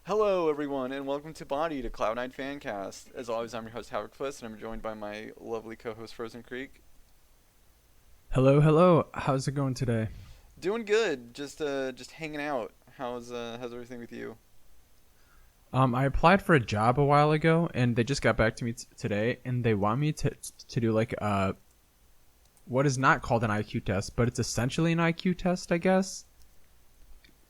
Hello, everyone, and welcome to Bodied, a Cloud9 fancast. As always, I'm your host, Havokpus, and I'm joined by my lovely co-host, Frozencreek. Hello, hello. How's it going today? Doing good, just hanging out. How's everything with you? I applied for a job a while ago, and they just got back to me today, and they want me to do like what is not called an IQ test, but it's essentially an IQ test, I guess.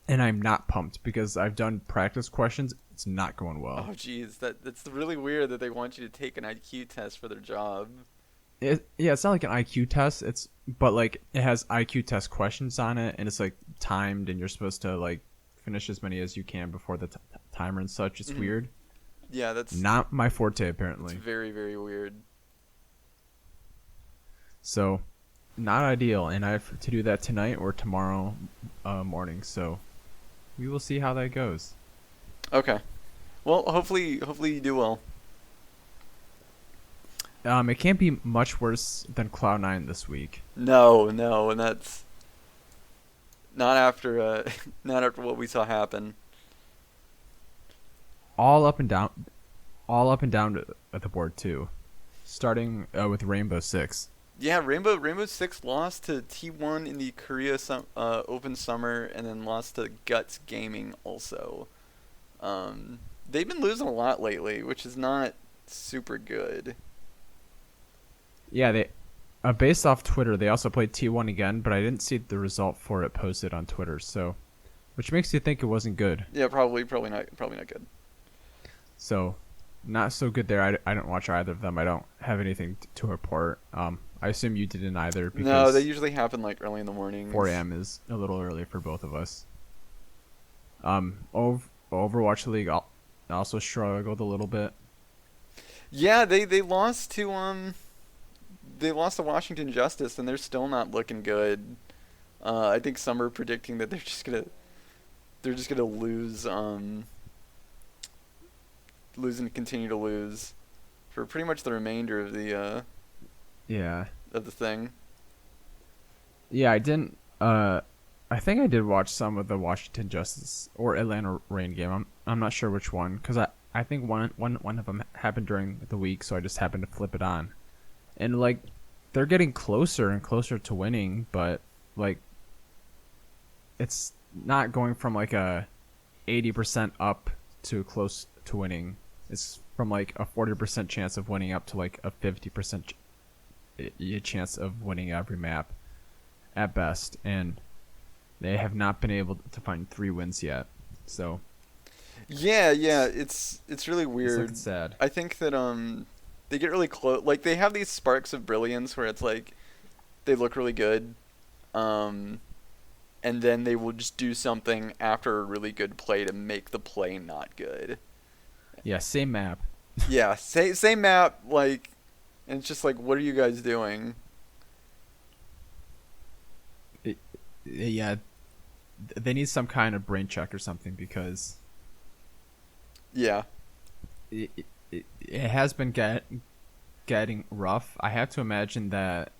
And I'm not pumped because I've done practice questions. It's not going well. Oh, geez, that's really weird that they want you to take an IQ test for their job. Yeah, it's not like an IQ test. But like it has IQ test questions on it, and it's like timed, and you're supposed to like finish as many as you can before the timer and such. It's Mhm. weird. Yeah, that's Not my forte it's apparently. very, very weird. So, not ideal, and I have to do that tonight or tomorrow morning. So, we will see how that goes. Okay, well, hopefully you do well. It can't be much worse than Cloud9 this week. No, no, and that's not after not after what we saw happen. All up and down, all up and down at the board too. Starting with Rainbow Six. Yeah, Rainbow Six lost to T1 in the Korea Open Summer, and then lost to Guts Gaming also. They've been losing a lot lately, which is not super good. Yeah, they based off Twitter, they also played T1 again, but I didn't see the result for it posted on Twitter. So, which makes you think it wasn't good. Yeah, probably not good. So, not so good there. I don't watch either of them. I don't have anything to report. I assume you didn't either No, they because usually happen like early in the mornings. 4 a.m. is a little early for both of us. Overwatch League also struggled a little bit. Yeah, they lost to they lost to Washington Justice, and they're still not looking good. I think some are predicting that they're just gonna lose and continue to lose for pretty much the remainder Yeah, of the thing. yeah. I didn't. I think I did watch some of the Washington Justice or Atlanta Rain game. I'm not sure which one because I think one of them happened during the week, so I just happened to flip it on. And like they're getting closer and closer to winning, but like it's not going from like a 80% up to close to winning. It's from like a 40% chance of winning up to like a 50% chance of winning every map at best, and they have not been able to find 3 wins yet. So Yeah, it's, it's really it's looking weird. sad. I think that they get really close. Like they have these sparks of brilliance where it's like they look really good, um, and then they will just do something after a really good play to make the play not good. Yeah, same map. Yeah, same map, like, and it's just like, what are you guys doing? It, yeah, they need some kind of brain check or something because Yeah, it has been getting rough. I have to imagine that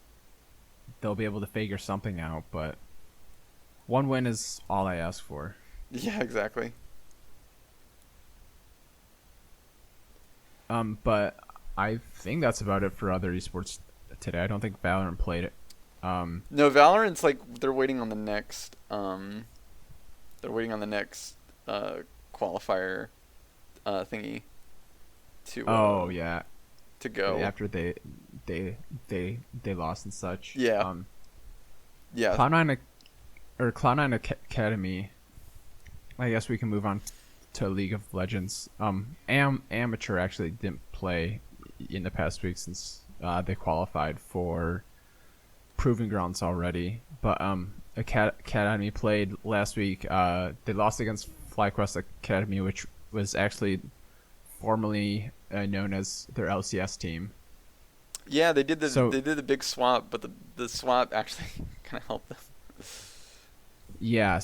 they'll be able to figure something out, but 1 win is all I ask for. yeah, exactly. But I think that's about it for other esports today. I don't think Valorant played it. Um, No, Valorant's like they're waiting on the next qualifier thingy to oh yeah, to go. after they they lost and such. Yeah, yeah. Cloud9 or Cloud9 Academy. I guess we can move on to League of Legends. Amateur actually didn't play in the past week since they qualified for Proving Grounds already. But Academy played last week. They lost against FlyQuest Academy, which was actually formerly known as their LCS team. Yeah, So they did the big swap, but the swap actually kind of helped them. yeah,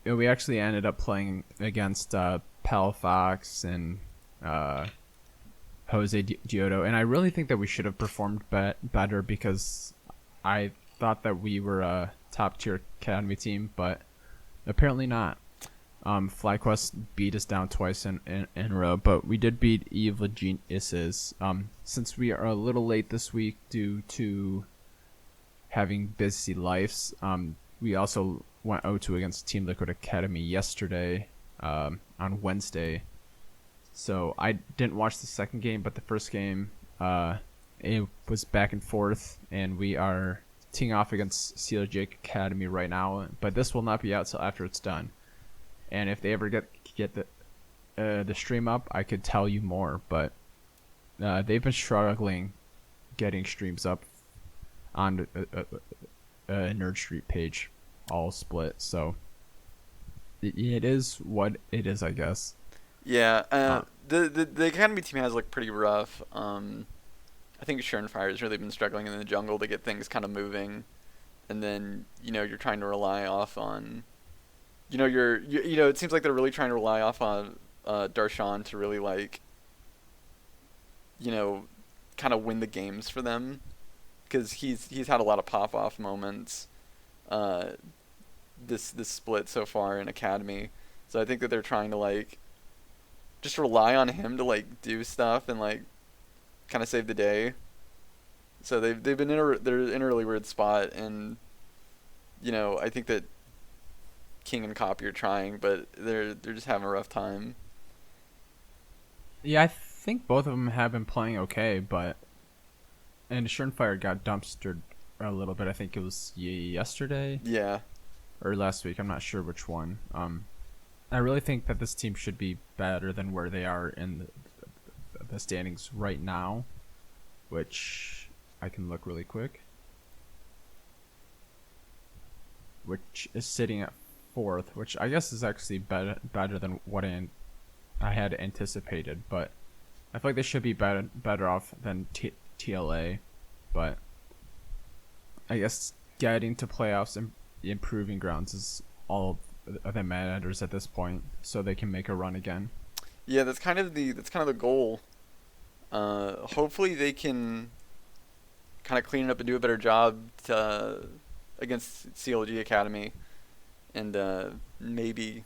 we actually ended up playing against Palafox and uh, Jose Diodo, and I really think that we should have performed better because I thought that we were a top tier academy team, but apparently not. FlyQuest beat us down twice in a row, but we did beat Evil Geniuses. Since we are a little late this week due to having busy lives, we also went 0-2 against Team Liquid Academy yesterday, on Wednesday. So I didn't watch the second game, but the first game, it was back and forth, and we are teeing off against CLG Academy right now. But this will not be out till after it's done. And if they ever get the stream up, I could tell you more. But they've been struggling getting streams up on a Nerd Street page, all split. So it is what it is, I guess. Yeah, the Academy team has looked pretty rough. I think Fire has really been struggling in the jungle to get things kind of moving, and then you're trying to rely off on, it seems like they're really trying to rely off on Darshan to really kind of win the games for them, because he's had a lot of pop off moments, this split so far in Academy. So I think that they're trying to just rely on him to do stuff and kind of save the day. So they've been they're in a really weird spot, and I think that King and Copy are trying, but they're just having a rough time. Yeah, I think both of them have been playing okay, and Fire got dumpstered a little bit. I think it was yesterday. Yeah. Or last week. I'm not sure which one. I really think that this team should be better than where they are in the standings right now, which I can look really quick, which is sitting at 4th, which I guess is actually better than what I had anticipated, but I feel like they should be better off than TLA, but I guess getting to playoffs and improving grounds is all that matters at this point, so they can make a run again. Yeah, that's kind of the goal. Hopefully they can kind of clean it up and do a better job against CLG Academy, and maybe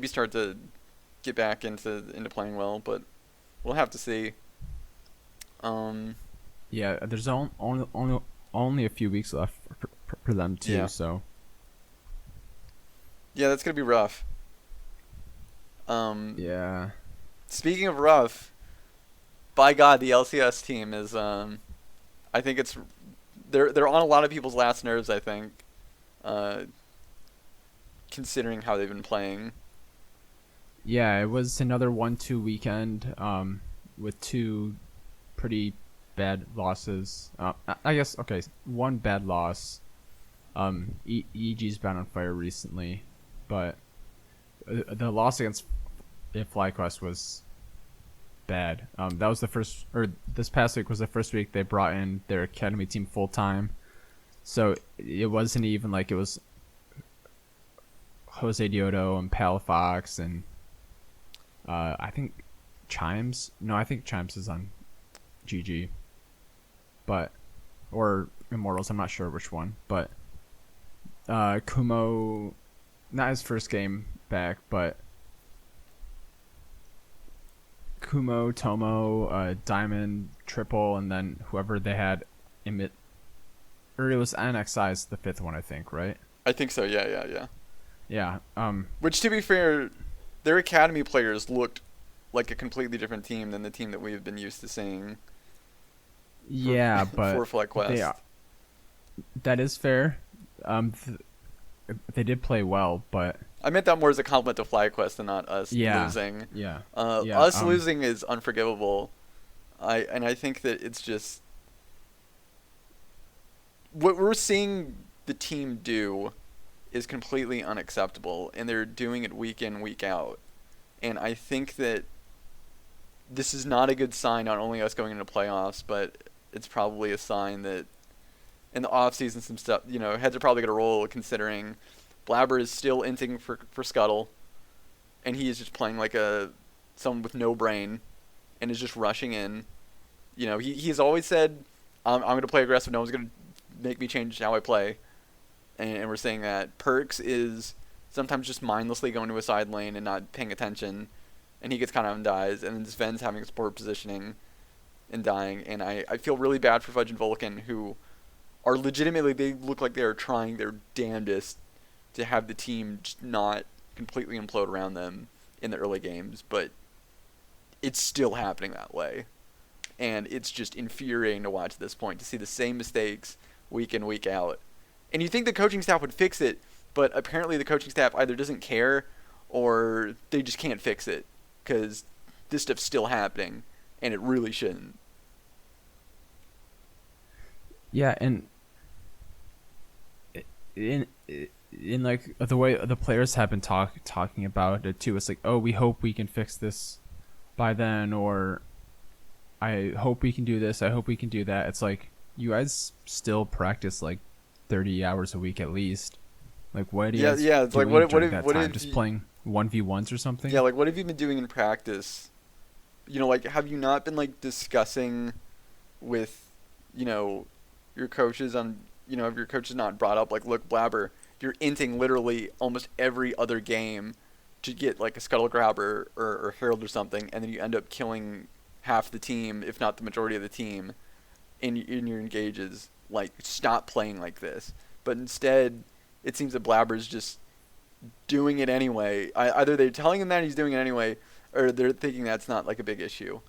start to get back into playing well, but we'll have to see. Yeah, there's only a few weeks left for them too, yeah. So yeah, that's gonna be rough. Yeah. Speaking of rough, by God, the LCS team is I think they're on a lot of people's last nerves, I think, considering how they've been playing. Yeah, it was another 1-2 weekend, with 2 pretty bad losses. I guess, okay, 1 bad loss. EG's been on fire recently, but the loss against FlyQuest was bad. That was this past week was the first week they brought in their academy team full time, so it wasn't even like it was Jose Diodo and Palafox and I think Chimes. No, I think Chimes is on GG, or Immortals. I'm not sure which one, but Kumo, not his first game back, but Kumo, Tomo, Diamond, Triple, and then whoever they had or it was NXI is the 5th one, I think, right? I think so. Yeah. Yeah. Which, to be fair, their academy players looked like a completely different team than the team that we've been used to seeing. Yeah, but for FlyQuest. That is fair. They did play well, but I meant that more as a compliment to FlyQuest and not us losing. Yeah. Us losing is unforgivable. I think that it's just what we're seeing the team do is completely unacceptable, and they're doing it week in, week out. And I think that this is not a good sign, not only us going into playoffs, but it's probably a sign that in the offseason some stuff, heads are probably going to roll, considering Blabber is still inting for Scuttle, and he is just playing like someone with no brain and is just rushing in. He's always said, I'm going to play aggressive, no one's going to make me change how I play. And we're saying that Perks is sometimes just mindlessly going to a side lane and not paying attention, and he gets caught out and dies, and then Sven's having his poor positioning and dying, and I feel really bad for Fudge and Vulcan, who are legitimately, they look like they are trying their damnedest to have the team just not completely implode around them in the early games, but it's still happening that way. And it's just infuriating to watch at this point, to see the same mistakes week in, week out. And you think the coaching staff would fix it, but apparently the coaching staff either doesn't care or they just can't fix it, because this stuff's still happening, and it really shouldn't. Yeah, and in like the way the players have been talking about it too, it's like, oh, we hope we can fix this by then, or I hope we can do this, I hope we can do that. It's like, you guys still practice like 30 hours a week at least. Like, what do you guys it's like, what if just playing 1v1s or something? Yeah, like, what have you been doing in practice? You know, like, have you not been, like, discussing with, you know, your coaches on, you know, if your coach is not brought up, like, look, Blabber, you're inting literally almost every other game to get, like, a Scuttle grabber or Herald or something, and then you end up killing half the team, if not the majority of the team, in your engages. Like, stop playing like this. But instead, it seems that Blabber's just doing it anyway. Either they're telling him that he's doing it anyway, or they're thinking that's not, like, a big issue.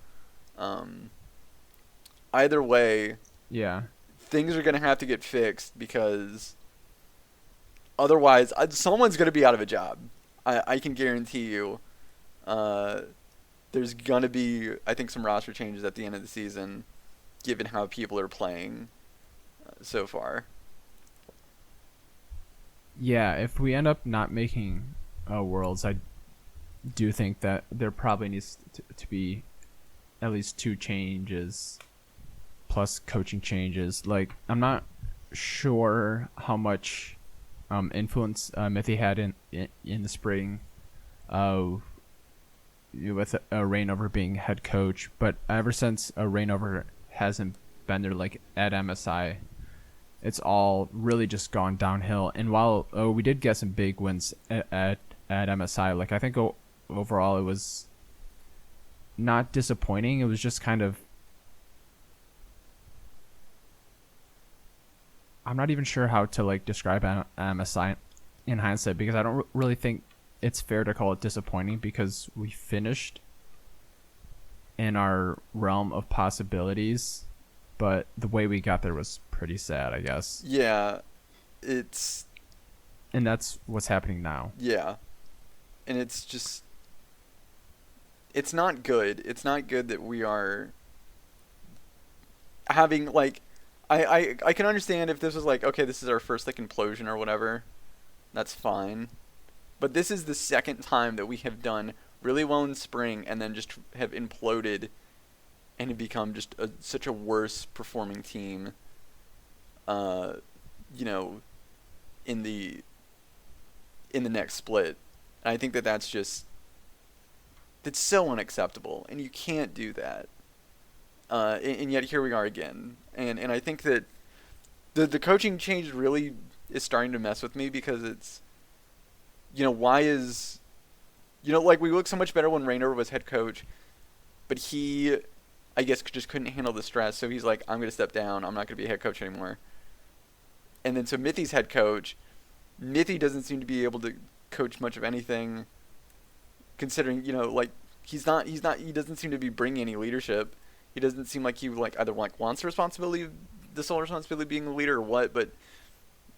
Either way, Yeah. things are going to have to get fixed, because otherwise someone's going to be out of a job. I can guarantee you. There's going to be, I think, some roster changes at the end of the season, given how people are playing so far. Yeah, if we end up not making Worlds, I do think that there probably needs to be at least 2 changes plus coaching changes. Like, I'm not sure how much influence Mithy had in the spring with Rainover being head coach, but ever since Rainover hasn't been there, like at MSI, it's all really just gone downhill. And while we did get some big wins at MSI, like, I think overall it was not disappointing. It was just kind of, I'm not even sure how to like describe MSI in hindsight, because I don't really think it's fair to call it disappointing, because we finished in our realm of possibilities, but the way we got there was pretty sad, I guess. Yeah, and that's what's happening now. Yeah, and it's just, it's not good. It's not good that we are having, like, I can understand if this was like, okay, this is our first, like, implosion or whatever. That's fine. But this is the second time that we have done really well in spring and then just have imploded and have become just such a worse performing team, you know, in the next split. And I think that that's so unacceptable, and you can't do that. And yet here we are again. And I think that the coaching change really is starting to mess with me, because it's, you know, why is, you know, like, we looked so much better when Rainer was head coach, but he, I guess, just couldn't handle the stress, so he's like, I'm going to step down, I'm not going to be a head coach anymore. And then so Mithy's head coach. Mithy doesn't seem to be able to coach much of anything, considering, you know, like, he doesn't seem to be bringing any leadership. He doesn't seem like he, like, either, like, wants the sole responsibility of being the leader or what, but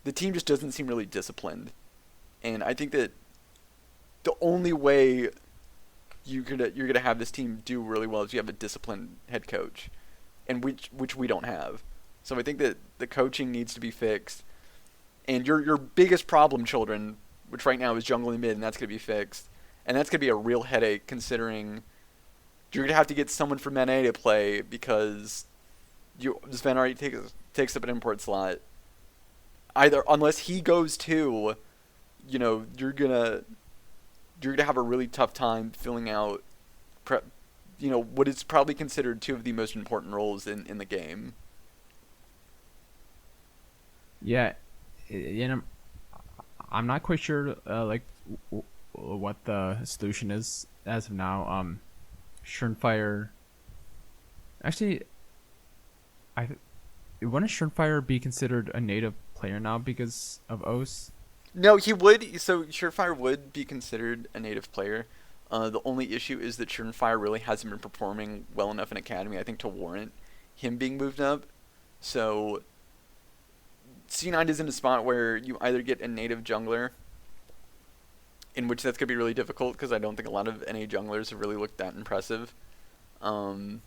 the team just doesn't seem really disciplined. And I think that the only way you're gonna have this team do really well is you have a disciplined head coach, and which we don't have. So I think that the coaching needs to be fixed, and your biggest problem, children, which right now is jungling mid, and that's gonna be fixed, and that's gonna be a real headache, considering you're gonna have to get someone from NA to play, because Sven already takes up an import slot. Either, unless he goes too, you know, you're gonna have a really tough time filling out, you know, what is probably considered 2 of the most important roles in the game. Yeah, and I'm not quite sure, like, what the solution is as of now. Surnefire. Actually, wouldn't Surnefire be considered a native player now because of OS? No, he would. So Surefire would be considered a native player. The only issue is that Surefire really hasn't been performing well enough in Academy, I think, to warrant him being moved up. So C9 is in a spot where you either get a native jungler, in which that's going to be really difficult because I don't think a lot of NA junglers have really looked that impressive. Um,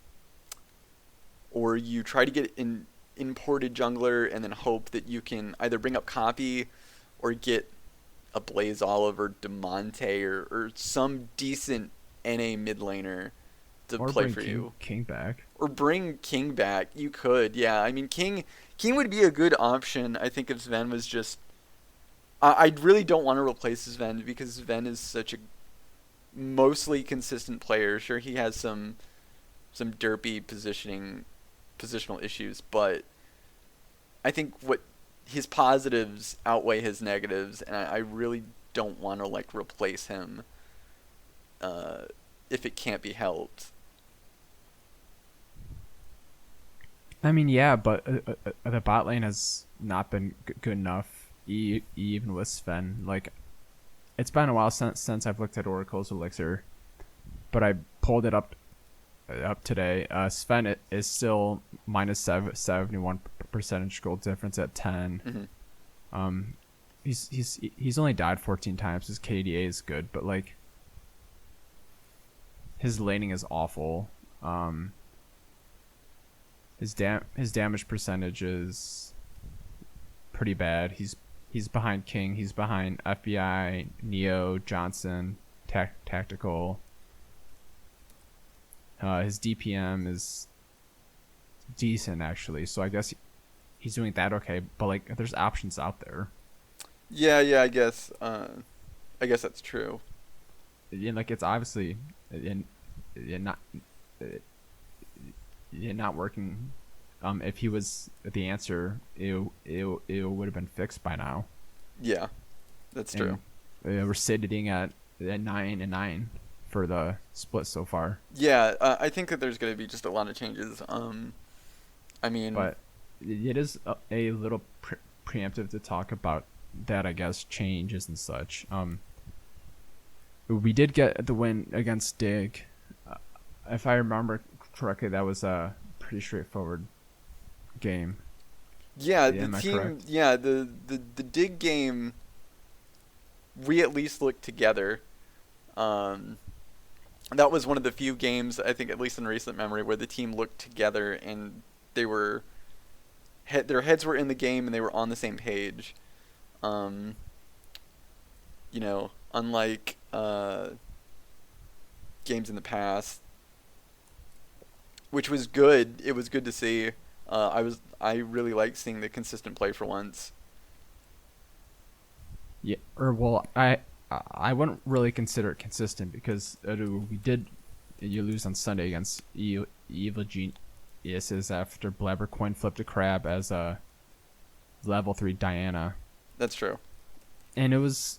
or you try to get an imported jungler and then hope that you can either bring up copy or get a Blaze Olive or Demonte or some decent NA mid laner to Or play bring for you. King back. Or bring King back. You could, yeah. I mean, King would be a good option, I think, if Sven was just... I really don't want to replace Sven because Sven is such a mostly consistent player. Sure, he has some derpy positional issues, but I think what his positives outweigh his negatives, and I really don't want to like replace him if it can't be helped. I mean, yeah, but the bot lane has not been good enough, even with Sven. Like, it's been a while since I've looked at Oracle's Elixir, but I pulled it up today. Sven is still minus 71 percentage goal difference at 10. Mm-hmm. He's only died 14 times. His KDA is good, but like his laning is awful. His damage percentage is pretty bad. He's behind King. He's behind FBI, Neo, Johnson, Tactical. His DPM is decent actually, so I guess he's doing that okay. But like, there's options out there. Yeah, I guess that's true. And like, it's obviously not not working. If he was the answer, it would have been fixed by now. Yeah, that's true. We're sitting at 9-9 for the split so far. Yeah, I think that there's going to be just a lot of changes. I mean, but it is a little preemptive to talk about that, I guess, changes and such. We did get the win against Dig. If I remember correctly, that was a pretty straightforward game. Yeah, Am the I team. correct? Yeah, the Dig game. We at least looked together. That was one of the few games, I think, at least in recent memory, where the team looked together and they were their heads were in the game and they were on the same page. You know, unlike games in the past, which was good. It was good to see. I really like seeing the consistent play for once. Yeah, or well, I wouldn't really consider it consistent because you lose on Sunday against Evil Geniuses after Blabber coin flipped a crab as a level 3 Diana. That's true. And it was,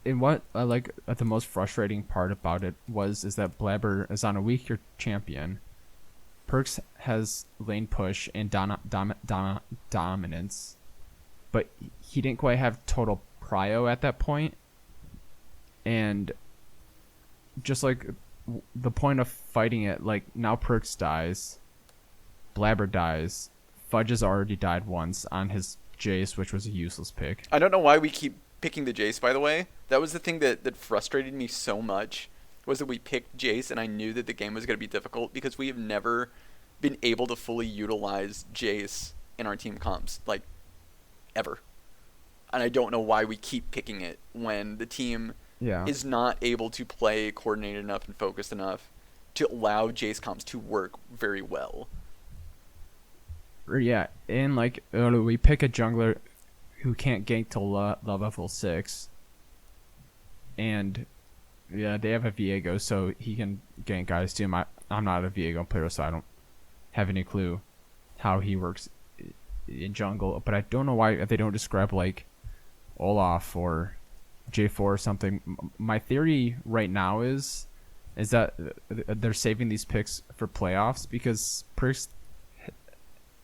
and what I like the most frustrating part about it is that Blabber is on a weaker champion. Perks has lane push and dominance, but he didn't quite have total prio at that point. And just like the point of fighting it, like now Perks dies, Blabber dies, Fudge has already died once on his Jace, which was a useless pick. I don't know why we keep picking the Jace, by the way. That was the thing that frustrated me so much, was that we picked Jace and I knew that the game was going to be difficult because we have never been able to fully utilize Jace in our team comps, like, ever. And I don't know why we keep picking it when the team is not able to play coordinated enough and focused enough to allow Jace comps to work very well. Yeah, and like we pick a jungler who can't gank till level 6, and yeah, they have a Viego, so he can gank guys too. I'm not a Viego player, so I don't have any clue how he works in jungle. But I don't know why they don't describe like Olaf or J4 or something. My theory right now is that they're saving these picks for playoffs because Perks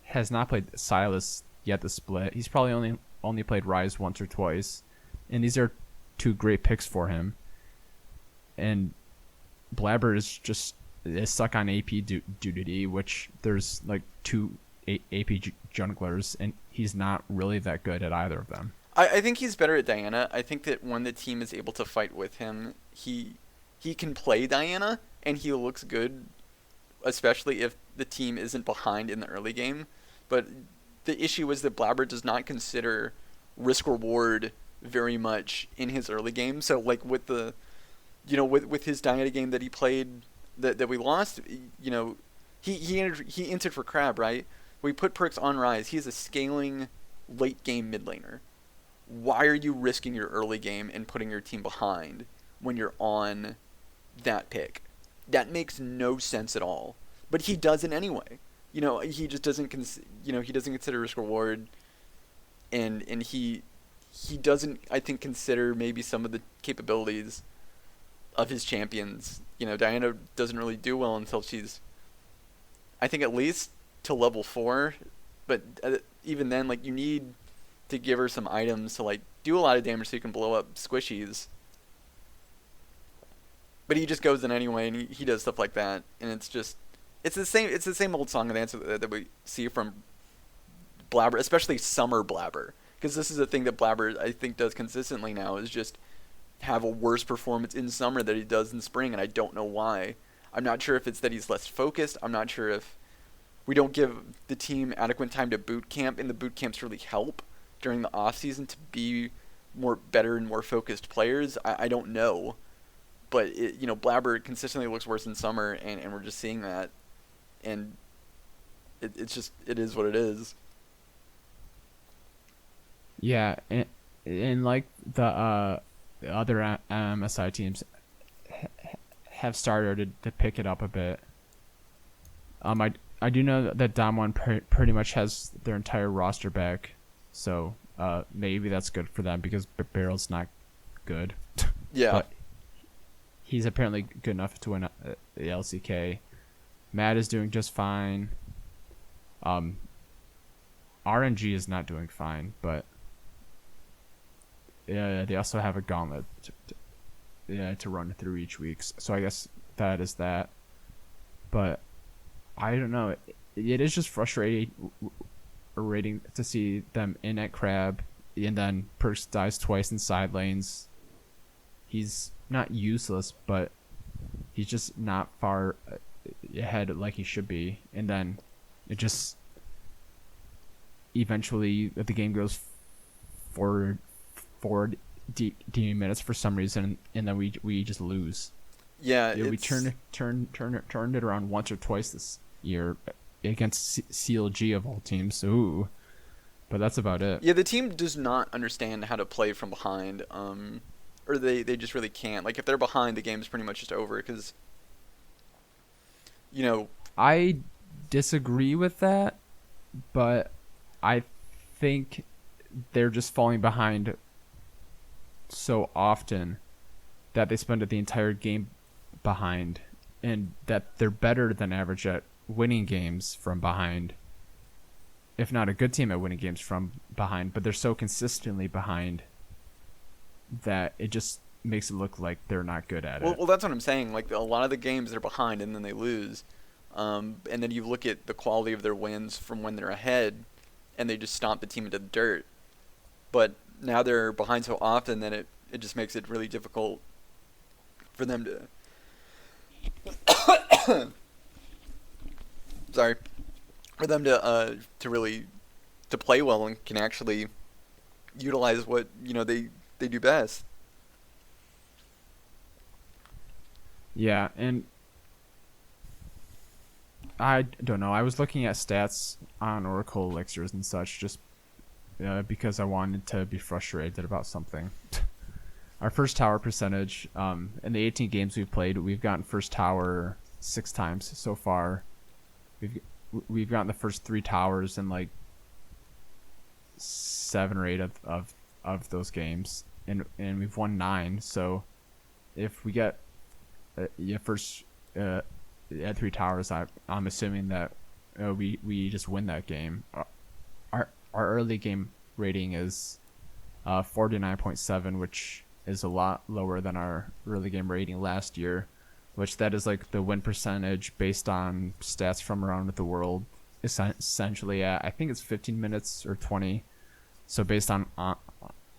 has not played Silas yet the split. He's probably only played Rise once or twice, and these are two great picks for him. And Blabber is stuck on AP duty, which there's like two AP junglers, and he's not really that good at either of them. I think he's better at Diana. I think that when the team is able to fight with him, he can play Diana, and he looks good, especially if the team isn't behind in the early game. But the issue is that Blabber does not consider risk reward very much in his early game. So like with the, with his Diana game that he played that we lost, he entered for Crab, right? We put Perks on Rise. He's a scaling late game mid laner. Why are you risking your early game and putting your team behind when you're on that pick? That makes no sense at all. But he does it anyway. He just doesn't he doesn't consider risk reward, and he doesn't, I think, consider maybe some of the capabilities of his champions. Diana doesn't really do well until she's, I think, at least to level 4, but even then, like, you need to give her some items to like do a lot of damage so you can blow up squishies. But he just goes in anyway, and he does stuff like that, and it's the same old song and dance that we see from Blabber, especially summer Blabber, because this is a thing that Blabber, I think, does consistently now, is just have a worse performance in summer than he does in spring, and I don't know why. I'm not sure if it's that he's less focused. I'm not sure if we don't give the team adequate time to boot camp, and the boot camps really help during the off season to be better and more focused players. I don't know, but Blabber consistently looks worse in summer, and we're just seeing that, and it is what it is. Yeah, and like the other MSI teams have started to pick it up a bit. I do know that Damwon pretty much has their entire roster back, so maybe that's good for them because Barrel's not good. Yeah. But he's apparently good enough to win the LCK. Matt is doing just fine. RNG is not doing fine, but they also have a gauntlet to run through each week. So I guess that is that. But I don't know. It is just frustrating to see them in at Crab, and then Perks dies twice in side lanes. He's not useless, but he's just not far ahead like he should be. And then it just eventually, if the game goes forward minutes for some reason, and then we just lose. Yeah, we turned it around once or twice this year against CLG of all teams. Ooh, but that's about it. Yeah, the team does not understand how to play from behind, or they just really can't. Like, if they're behind, the game's pretty much just over because, I disagree with that, but I think they're just falling behind so often that they spend the entire game behind, and that they're better than average at winning games from behind, if not a good team at winning games from behind, but they're so consistently behind that it just makes it look like they're not good at it. Well, that's what I'm saying. Like, a lot of the games they're behind and then they lose, and then you look at the quality of their wins from when they're ahead, and they just stomp the team into the dirt. But now they're behind so often that it just makes it really difficult for them to for them to really to play well and can actually utilize what they do best. Yeah, and I don't know. I was looking at stats on Oracle Elixirs and such just because I wanted to be frustrated about something. Our first tower percentage, in the 18 games we've played, we've gotten first tower 6 times so far. We've gotten the first 3 towers in like 7 or 8 of those games. and we've won 9. So if we get first at 3 towers, I'm assuming that we just win that game. Our early game rating is 49.7, which is a lot lower than our early game rating last year, which that is like the win percentage based on stats from around the world. Essentially, I think it's 15 minutes or 20. So based on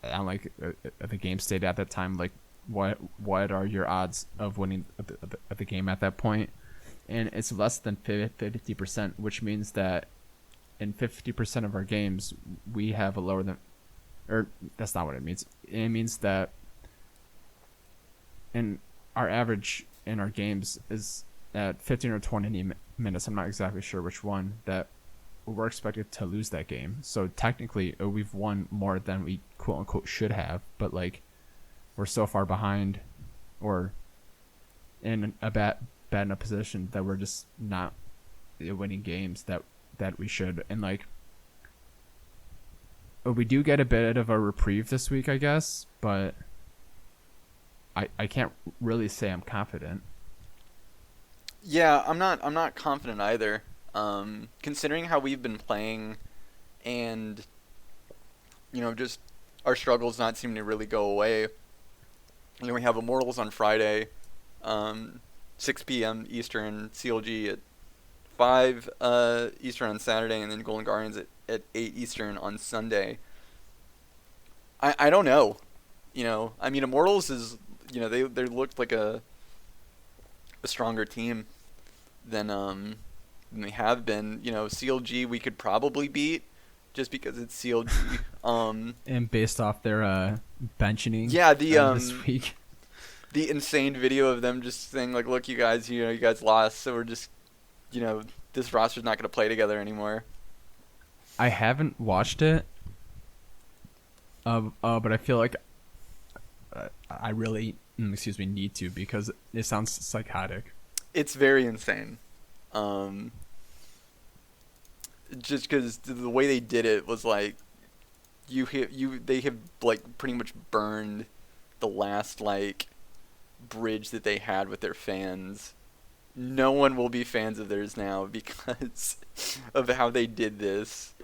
like the game state at that time, like what are your odds of winning the game at that point? And it's less than 50%, which means that in 50% of our games we have a lower than, or that's not what it means. It means that in our average in our games is at 15 or 20 minutes. I'm not exactly sure which one, that we're expected to lose that game. So technically we've won more than we quote unquote should have, but like we're so far behind or in a bad enough position that we're just not winning games that we should. And like we do get a bit of a reprieve this week, I guess, but I can't really say I'm confident. Yeah, I'm not confident either. Considering how we've been playing, and just our struggles not seem to really go away. We have Immortals on Friday, 6 p.m. Eastern, CLG at 5 Eastern on Saturday, and then Golden Guardians at 8 Eastern on Sunday. I don't know. I mean, Immortals is, they looked like a stronger team than they have been. CLG we could probably beat just because it's CLG. And based off their benching, yeah, this week, the insane video of them just saying like, "Look, you guys, you guys lost, so we're just, this roster's not gonna play together anymore." I haven't watched it, but I feel like I really, need to, because it sounds psychotic. It's very insane. Just because the way they did it was like, they have like pretty much burned the last like bridge that they had with their fans. No one will be fans of theirs now because of how they did this.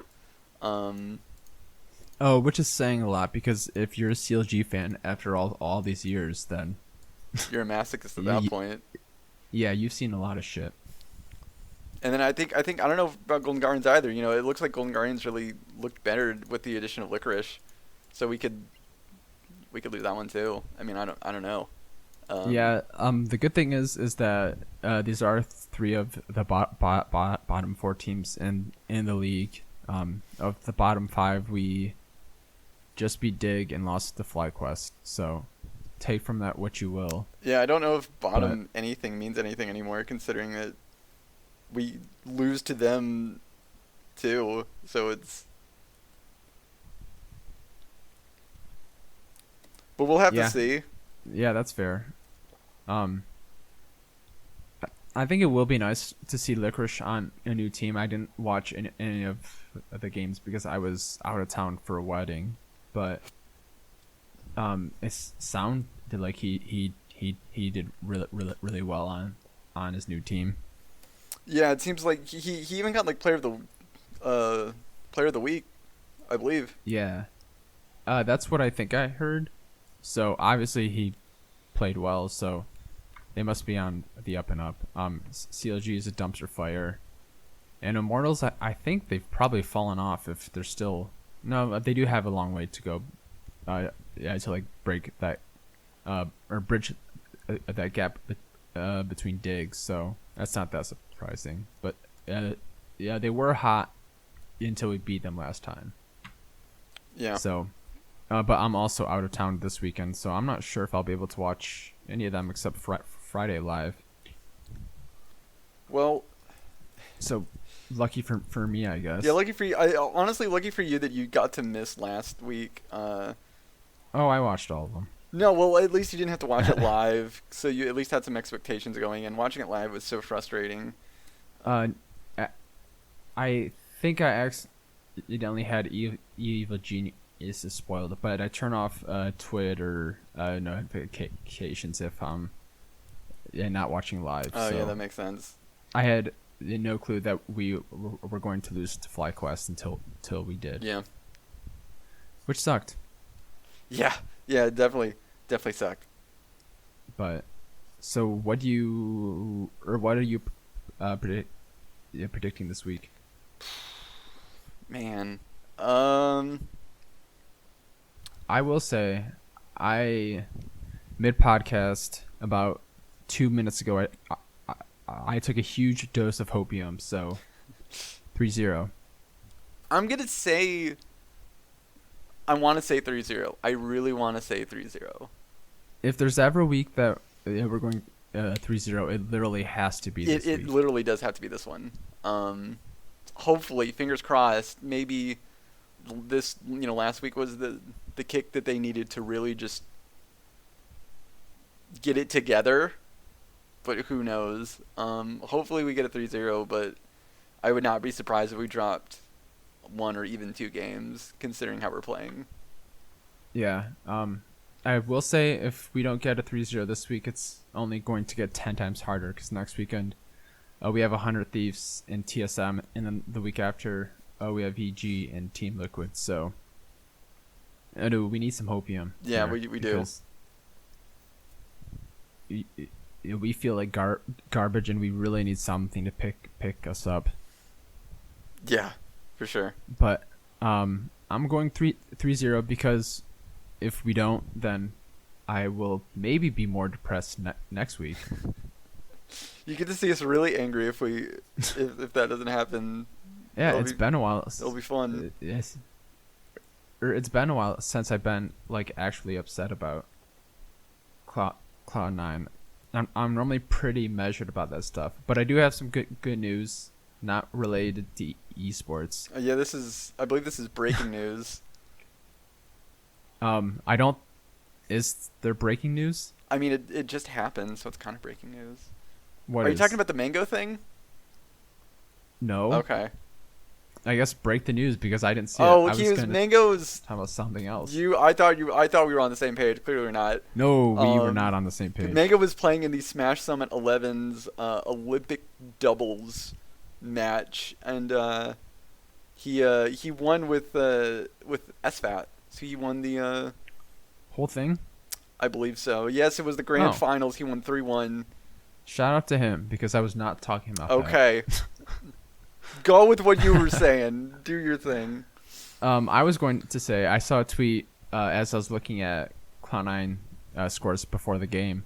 Oh, which is saying a lot, because if you're a CLG fan after all these years, then you're a masochist at that point. Yeah, you've seen a lot of shit. And then I think I don't know about Golden Guardians either. It looks like Golden Guardians really looked better with the addition of Licorice, so we could lose that one too. I mean, I don't know. The good thing is that these are 3 of the bottom 4 teams in the league. Of the bottom 5, we just beat Dig and lost to FlyQuest. So take from that what you will. Yeah, I don't know if bottom anything means anything anymore, considering that we lose to them too. So it's. But we'll have to see. Yeah, that's fair. I think it will be nice to see Licorice on a new team. I didn't watch any of the games because I was out of town for a wedding, but it sounded like he did really well on his new team. Yeah, it seems like he even got like player of the week, I believe. Yeah, that's what I think I heard. So obviously he played well. So they must be on the up and up. CLG is a dumpster fire, and Immortals, I think they've probably fallen off. If they're still they do have a long way to go. To like break that or bridge that gap between digs. So that's not that surprising. But they were hot until we beat them last time. Yeah. So, but I'm also out of town this weekend, so I'm not sure if I'll be able to watch any of them except Friday live. Well, so lucky for me, I guess. Yeah, lucky for you. Honestly, lucky for you that you got to miss last week. Oh, I watched all of them. No, well, at least you didn't have to watch it live, so you at least had some expectations going in. Watching it live was so frustrating. I think I accidentally had Evil is spoiled. But I turn off Twitter notifications if I'm not watching live. Oh so yeah, that makes sense. I had no clue that we were going to lose to FlyQuest until we did. Yeah. Which sucked. Yeah, definitely sucked. But so what are you predicting this week? Man, I will say, mid podcast about 2 minutes ago, I took a huge dose of hopium, so 3-0. I'm gonna say. I want to say 3-0. I really want to say 3-0. If there's ever a week that we're going 3-0, it literally has to be this week. It literally does have to be this one. Hopefully, fingers crossed. Maybe this, last week was the kick that they needed to really just get it together. But who knows? Hopefully we get a 3-0, but I would not be surprised if we dropped 1 or even 2 games, considering how we're playing. Yeah. I will say if we don't get a 3-0 this week, it's only going to get 10 times harder because next weekend we have 100 Thieves in TSM, and then the week after we have EG and Team Liquid. So we need some hopium. Yeah, we do. We feel like garbage, and we really need something to pick us up. Yeah, for sure. But I'm going 3-0 because if we don't, then I will maybe be more depressed next week. You get to see us really angry if that doesn't happen. Yeah, it's been a while. It'll be fun. Yes. It's been a while since I've been actually upset about Cloud9. I'm normally pretty measured about that stuff, but I do have some good news, not related to esports. Yeah, I believe this is breaking news. I don't. Is there breaking news? I mean, it just happened, so it's kind of breaking news. What Are you talking about the mango thing? No. Okay. I guess break the news because I didn't see it. Oh, mango's. Talk about something else. I thought we were on the same page. Clearly not. No, we were not on the same page. Mango was playing in the Smash Summit 11's Olympic doubles match, and he won with SFAT. So he won the whole thing. I believe so. Yes, it was the grand finals. He won 3-1. Shout out to him because I was not talking about that. Okay. Go with what you were saying. Do your thing. I was going to say I saw a tweet as I was looking at Cloud9 scores before the game.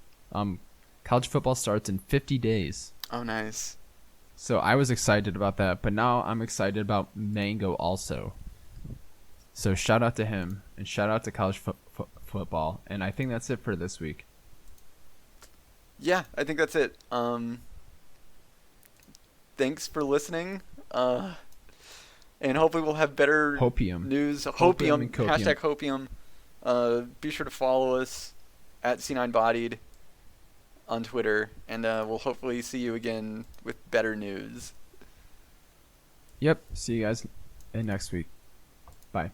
College football starts in 50 days. Oh, nice. So I was excited about that, but now I'm excited about Mango also. So shout out to him and shout out to college football. And I think that's it for this week. Yeah, I think that's it. Thanks for listening. And hopefully we'll have better hopium news. Hopium. Hashtag hopium. Be sure to follow us at C9 Bodied on Twitter, and we'll hopefully see you again with better news. Yep. See you guys next week. Bye.